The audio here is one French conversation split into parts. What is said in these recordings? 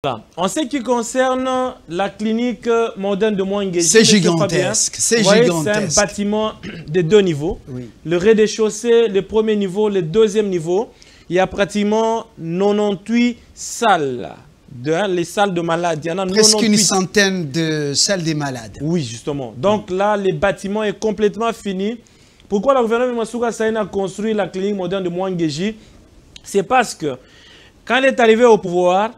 Voilà. En ce qui concerne la clinique moderne de Mwangeji, c'est gigantesque. C'est gigantesque. C'est un bâtiment de 2 niveaux. Oui. Le rez-de-chaussée, le premier niveau, le deuxième niveau. Il y a pratiquement 98 salles. Les salles de malades. Il y en a presque 98. Une centaine de salles des malades. Oui, justement. Donc là, le bâtiment est complètement fini. Pourquoi le gouvernement Masuka Saïna a construit la clinique moderne de Mwangeji? C'est parce que quand elle est arrivée au pouvoir,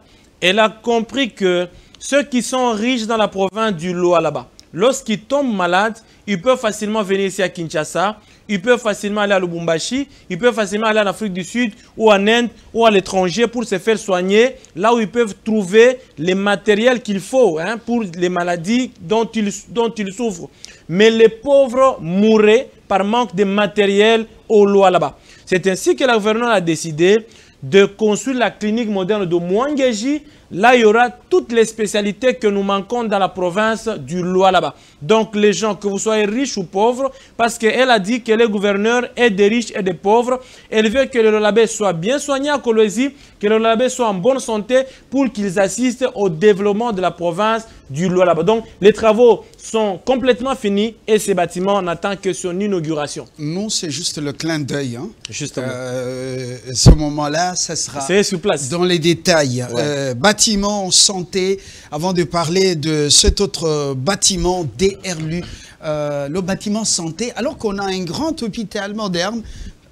elle a compris que ceux qui sont riches dans la province du Lualaba, lorsqu'ils tombent malades, ils peuvent facilement venir ici à Kinshasa, ils peuvent facilement aller à Lubumbashi, ils peuvent facilement aller en Afrique du Sud ou en Inde ou à l'étranger pour se faire soigner, là où ils peuvent trouver les matériels qu'il faut pour les maladies dont ils souffrent. Mais les pauvres mourraient par manque de matériel au Lualaba. C'est ainsi que le gouvernement a décidé de construire la clinique moderne de Mwangeji. Là, il y aura toutes les spécialités que nous manquons dans la province du Lualaba. Donc, les gens, que vous soyez riches ou pauvres, parce qu'elle a dit que le gouverneur est des riches et des pauvres. Elle veut que le Lualaba soit bien soigné à Kolwezi, que le Lualaba soit en bonne santé pour qu'ils assistent au développement de la province du Lualaba. Donc, les travaux sont complètement finis et ces bâtiments, on n'attend que son inauguration. Non, c'est juste le clin d'œil. Hein. Justement. Ce moment-là, ça sera sur place. Dans les détails. Ouais. Bâtiment santé, avant de parler de cet autre bâtiment DRLU, le bâtiment santé, alors qu'on a un grand hôpital moderne,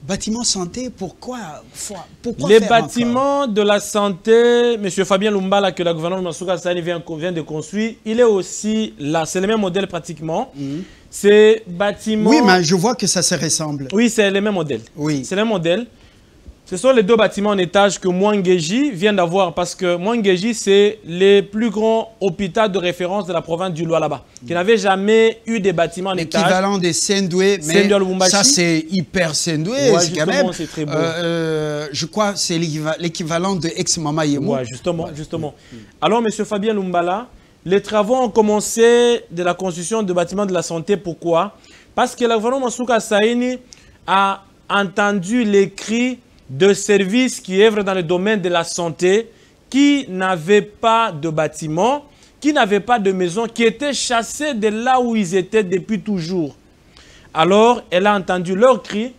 bâtiment santé, pourquoi les bâtiments de la santé, M. Fabien Lumbala, que le gouvernement Masuka Saïni vient de construire, il est aussi là. C'est le même modèle pratiquement. Ces bâtiments... Oui, mais je vois que ça se ressemble. Oui, c'est le même modèle. Oui. C'est le même modèle. Ce sont les 2 bâtiments en étage que Mwangeji vient d'avoir parce que Mwangeji, c'est le plus grand hôpital de référence de la province du Lualaba, qui n'avait jamais eu des bâtiments en étage. L'équivalent des Sendoué, mais ça c'est hyper Sendoué, ouais, quand même. C'est très beau. Je crois que c'est l'équivalent de Ex-Mama Yemo. Ouais, justement. Alors, M. Fabien Lumbala, les travaux ont commencé de la construction de bâtiments de la santé. Pourquoi? Parce que le gouvernement Masuka Saïni a entendu les cris de services qui œuvrent dans le domaine de la santé, qui n'avaient pas de bâtiment, qui n'avaient pas de maison, qui étaient chassés de là où ils étaient depuis toujours. Alors, elle a entendu leurs cris,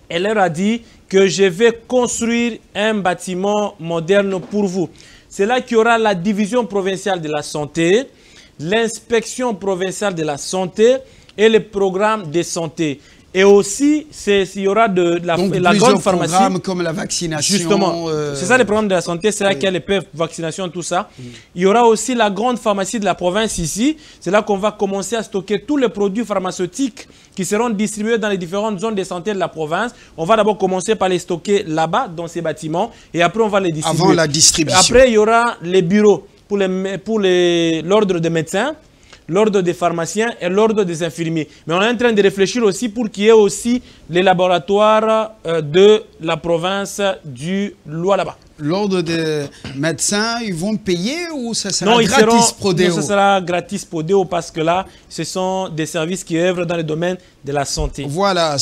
elle leur a dit que je vais construire un bâtiment moderne pour vous. C'est là qu'il y aura la division provinciale de la santé, l'inspection provinciale de la santé et le programme de santé. Et aussi, il y aura la grande pharmacie. Programmes comme la vaccination. Justement, c'est ça le programme de la santé, c'est là qu'il y a les PEF, vaccination, tout ça. Il y aura aussi la grande pharmacie de la province ici. C'est là qu'on va commencer à stocker tous les produits pharmaceutiques qui seront distribués dans les différentes zones de santé de la province. On va d'abord commencer par les stocker là-bas, dans ces bâtiments, et après on va les distribuer. Avant la distribution. Après, il y aura les bureaux pour l'ordre des médecins, l'ordre des pharmaciens et l'ordre des infirmiers. Mais on est en train de réfléchir aussi pour qu'il y ait aussi les laboratoires de la province du Lualaba. L'ordre des médecins, ils vont payer ou ça sera gratis Prodeo? Non, ça sera gratis Prodeo parce que là, ce sont des services qui œuvrent dans le domaine de la santé. Voilà.